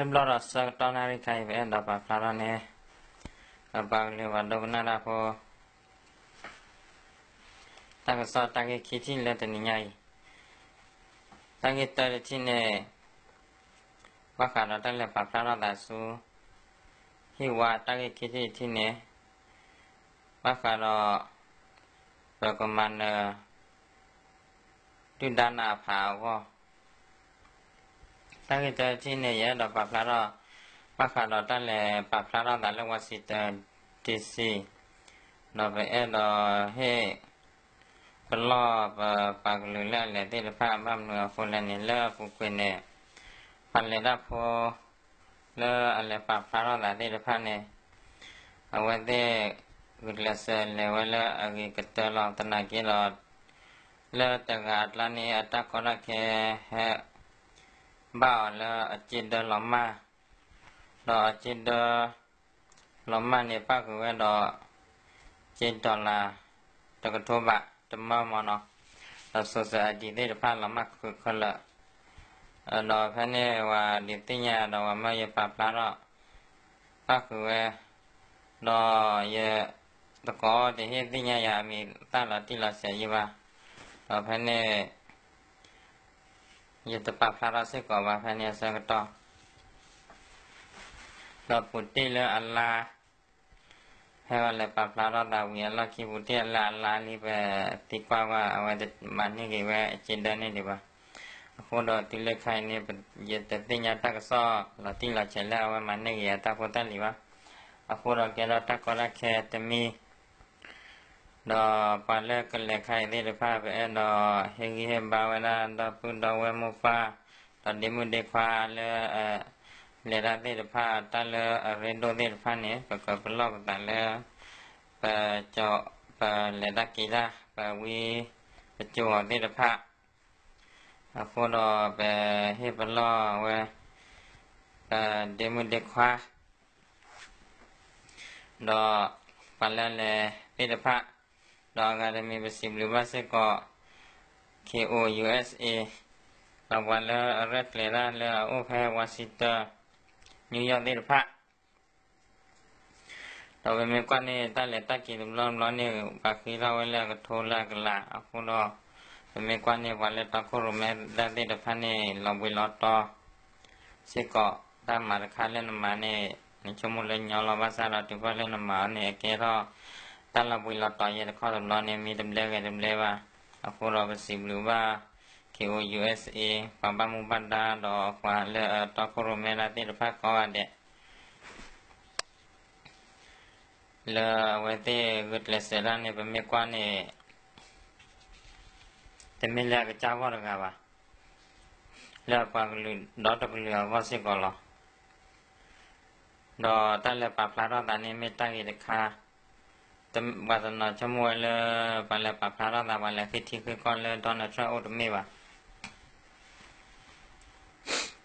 Lebih lor setahun hari kai be dapat pelajaran ni abang lewat dokumen apa tak kesal tak kecil le terniai tak kita di sini wakar ada le pelajaran dasu hiwa tak kecil di sini wakar bagaimana tu dana apa ko tak kita di sini ya dapat pelajaran wakar ada le pelajaran dalam wasit DC dapat he kalau pak lula le di depan bam fulan ni le bukan ni paling dapat le ale pak pelajaran di depan ni awak de gelas le wala agi ketelang tenaga lot le tengah lani atak konak ke he bao le cinta lama do cinta lama ni pak gue do cinta la tak coba tema mana sosial di depan lama kalau do pane wa di tinya do ma ye pak pelajaran pak gue do ye teko di tinya ya mi tala tila saya do pane ye tepat pelajaran sekolah pane sekolah do putih le Allah hewan lepas pelajaran dah punya laki putih Allah ni tikwa wa awak mana ke wa cinta ni dia aku dah tilak kai ni ye tertinya tak so la tilak cela awak mana ke tak kota ni aku dah kira tak kora ke temi dah pada kelak kai ni lepas dah hengi hembawa dah pun dah wa mufa dah demu dekwa le ra de pha ta le rendo de pha ne pa blog ta le pa cho pa le da ki la pa wi pa cho de pha a pho do pa he pa lo we pa de mu de kha do pa le de pha do ga de mi sim lu ba se ko KOUSA pa wa le red le ra le o pha Washington New York đi được phát rồi về miền quan này ta lại ta chỉ được lo này và khi ra là cái thô là cái lạ không đó về miền quan này và lại ta có rồi mẹ đã đi được phát này lòng với lo to sẽ có ta mà khai lên mà này nên cho một lần nhỏ lo bác ra là chúng ta lên mà này cái đó ta là với lo to vậy là khó được lo này mi đâm lê và không đó về xìm lưu và KOUSA và ba mùng ban đa đó và là ta có rồi mẹ đã đi được phát có anh đấy là vậy thì gửi lại sẽ ra này về miền quan này thì mình là cái cháu được à là qua cái đó được lừa qua sẽ có lo đó ta là bà phá đó ta nên mình ta cái khá tâm và nó cho mua là bà là bà phá đó ta bà là khi thì cái con là đó là cho ô tô mê bà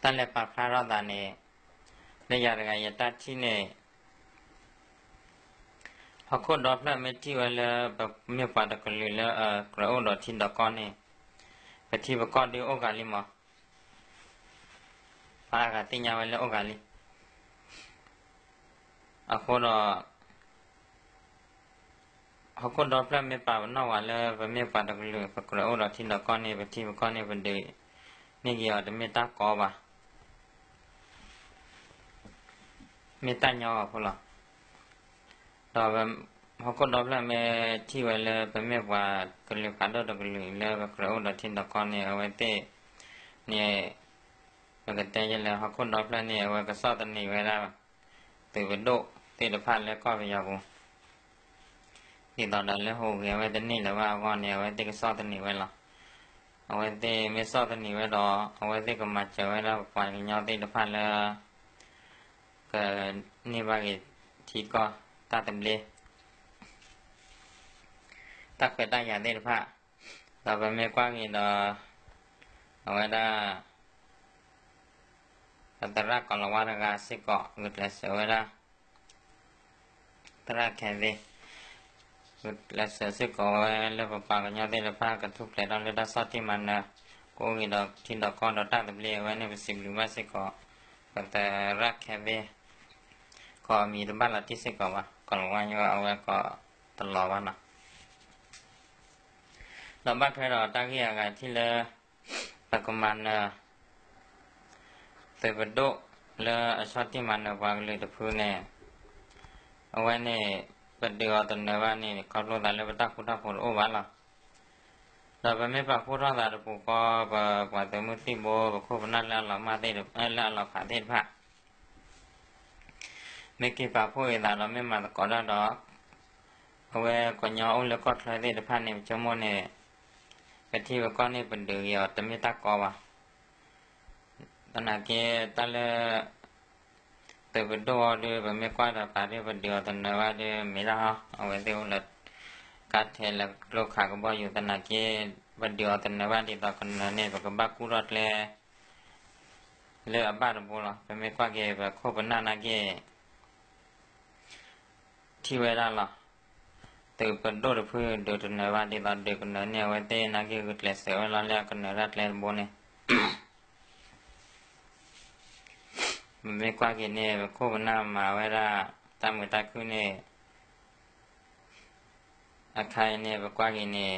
ta là bà phá đó ta này bây giờ cái ta chỉ này họ có đọc là mấy tí là mấy bà đặc biệt là cái ô đó thì đó con này cái thì bà con đi ô gà li mà bà cái tí nhau là ô gà li họ có đọc là mấy bà nó vào là mấy bà đặc biệt cái ô đó thì đó con này cái thì bà con này vấn đề này giờ để mấy ta có bà mấy ta nhau à đó họ có đọc là mấy chi vậy là mấy bà cái liệu phản đối được là cái ô đó thì đó con này ở vậy thế nè cái tên là họ có đọc là nè và cái sao tên này vậy là từ vấn độ từ được phản là coi bây giờ cũng thì đó là hồ cái vậy tên này là vào con này vậy cái sao tên này vậy là vậy thế mấy sao tên này vậy đó vậy thế cái mặt trời vậy là phải nhau từ được phản là cái này vào cái thì có ta tầm lê ta phải ta nhà đây là và về mấy quan thì đó ở đây ta ra còn là qua là sẽ có ngược lại sẽ ra ta ra kèm đi ngược lại sẽ có là vào cái nhau đây là cái thuốc lại đó là đã sao thì mình cô nghĩ đó thì đó con đó ta tầm lê với này phải xử lý sẽ có ก็แต่รักแค่เบก็มีบ้านละที่สิก่อนวะก่อนว่าก็เอาไว้ก็ตลอดวันนะเราบ้านเพลเราตั้งที่อะไรที่เลตะกมันเสพดกเลชอบที่มันวางเลยตะพูเนี่ยเอาไว้เนี่ยเป็นเดือดตอนนี้ว่านี่เขาลงแต่เลยไปตั้งคุณทักคนโอ้วันละเราไปไม่ปักพูดร่างแต่ปุ๊กก็กว่าแต่มือที่โบก็คู่นั่นแล้วเรามาได้แล้วเราขาดเทศพระไม่กี่ปากพูดแต่เราไม่มาตะกอนแล้วดอกเอาไว้ก่อนย้อนแล้วก็ใช้ได้พระเนี่ยจมูกเนี่ยไปที่ว่าก้อนนี่เป็นเดือดแต่ไม่ตักกอวะตอนนั้นที่ตอนเลยเติบโตด้วยแบบไม่กว่าแต่ป่าที่เป็นเดือดตอนนั้นว่าด้วยไม่ละเอาไว้เดียวเลยการเทแล้วโลกขาก็บ่อยู่ตอนนั้นที่เป็นเดือดตอนนั้นว่าที่ตอนนั้นเนี่ยแบบบ้ากูรอดเลยบ้าระบุหรอเป็นไม่กว่าเกี่ยแบบโคบหน้านาเกี่ยที่เวลาหรอเติบโตด้วยเพื่อเดือดตอนนั้นว่าที่ตอนเด็กคนนั้นเนี่ยไว้เต้นาเกี่ยก็เลยเสียเวลาแล้วคนนั้นรัดแล้วบุเนี่ยมันไม่กว่าเกี่ยเนี่ยแบบโคบหน้ามาเวลาตามมือตาคือเนี่ยอาคายเนี่ยแบบกว่าเกี่ยเนี่ย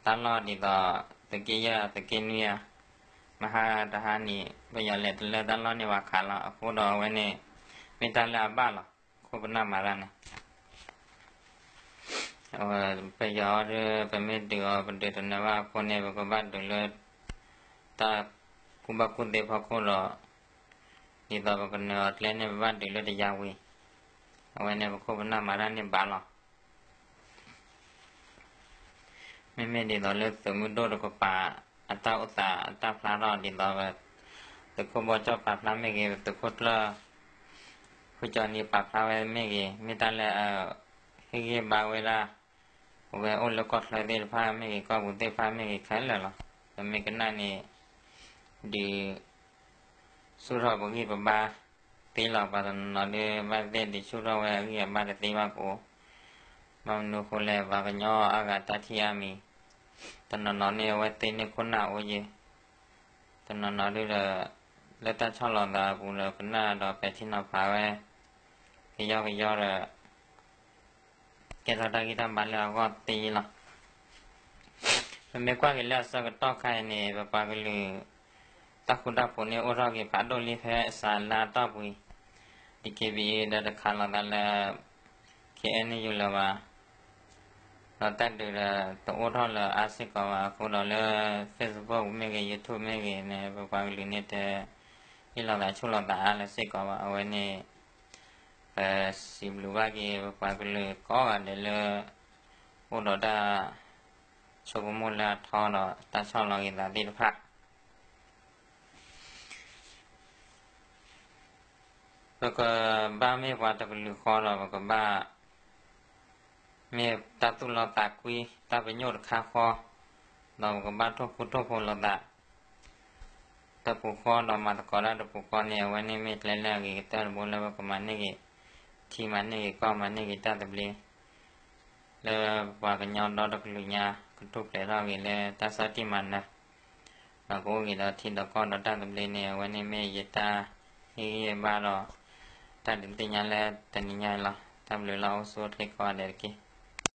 ตลอดที่ต่อตะกี้ยาตะกี้เนี่ยมหาทหารนี่ไปอย่าเล็ดเล็ดตลอดนี่ว่าขาละโคดเอาไว้เนี่ยไม่ตาลาบ้าหรอโคบหน้ามาแล้วนะไปยอหรือไปไม่เดือเป็นเดือดนะว่าคนเนี่ยก็บ้านเดือดตาคุณบักคุณเดพอคนรอนี่ต่อไปกันเนื้อเล่นเนี่ยบ้านเดือดยาววิเอาไว้เนี่ยโคบหน้ามาแล้วเนี่ยบ้าหรอไม่ดีต่อเลือกสมุดโดดก็ป่าอัตราอุตสาอัตราพลารอดีต่อแบบแต่ก็บ่เจ้าป่าพลาไม่เกี่ยวแต่คนละผู้จอนี่ป่าพลาไว้ไม่เกี่ยวไม่ตันเลยให้เกี่ยวบางเวลาเวลาแล้วก็เลยได้พาไม่เกี่ยวก็บุญได้พาไม่เกี่ยวใครเลยหรอแต่ไม่กันนั่นนี่ดีสุรบกิบบ้าตีหลอกป่าตอนนอนเลยบ้านเด่นดีสุรเวลาเกี่ยวบ้านตีมาโกมันนูคนแลว่ากันย่ออากาศตาที่อามีตอนนอนเนี่ยไว้เต้นเนี่ยคนหน้าโอ้ยตอนนอนด้วยแล้วตาชอบหลอนตาปูเลยคนหน้าดอกไปที่นอนพาไว้ก็ย่อเลยแกทอดกินทำบ้านแล้วก็ตีหรอมันไม่กว่ากันแล้วสักต่อใครเนี่ยแบบปากเลยตาคุณตาปูเนี่ยโอ้เราเก็บผัดโดนลิฟต์สารลาต่อปุยดิเกบีเดินขันหลังนั่นแหละแค่นี้อยู่แล้วว่าเราตัดดูแลตัวอ้วนเราอาศัยก็ว่าคนเราเลยเฟซบุ๊กไม่เกี่ยยูทูบไม่เกี่ยเนี่ยบางคนเรื่องนี้แต่ที่เราได้ช่วยเราได้อะไรสักก็ว่าเอาไว้เนี่ยสิบลูกว่าเกี่ยบางคนเลยก็กันเลยคนเราได้ชอบมูลแล้วทอเราตาชอบเรากินตาดีพักแล้วก็บ้าไม่ว่าจะเป็นลูกคอเราก็บ้าเมื่อตาตุเราตาคุยตาเป็นโยดคาคอเราก็บ้านทุกคนเราตาตาปูคอเรามาตะกอแล้วตาปูคอเนี่ยวันนี้ไม่เล่นแล้วกี่ตาบุญแล้วก็มันนี่กี่ที่มันนี่กี่ก็มันนี่กี่ตาตะเบลแล้วว่ากันย้อนเราตะลุยญาก็ทุกแต่เรากี่แล้วตาสัตที่มันนะเราก็กี่เราที่เราก็เราตาตะเบลเนี่ยวันนี้ไม่ยึดตาที่บ้านเราตาดึงตีญาแล้วตานิญาเราทำหรือเราสวดให้ก่อนเด็กกี่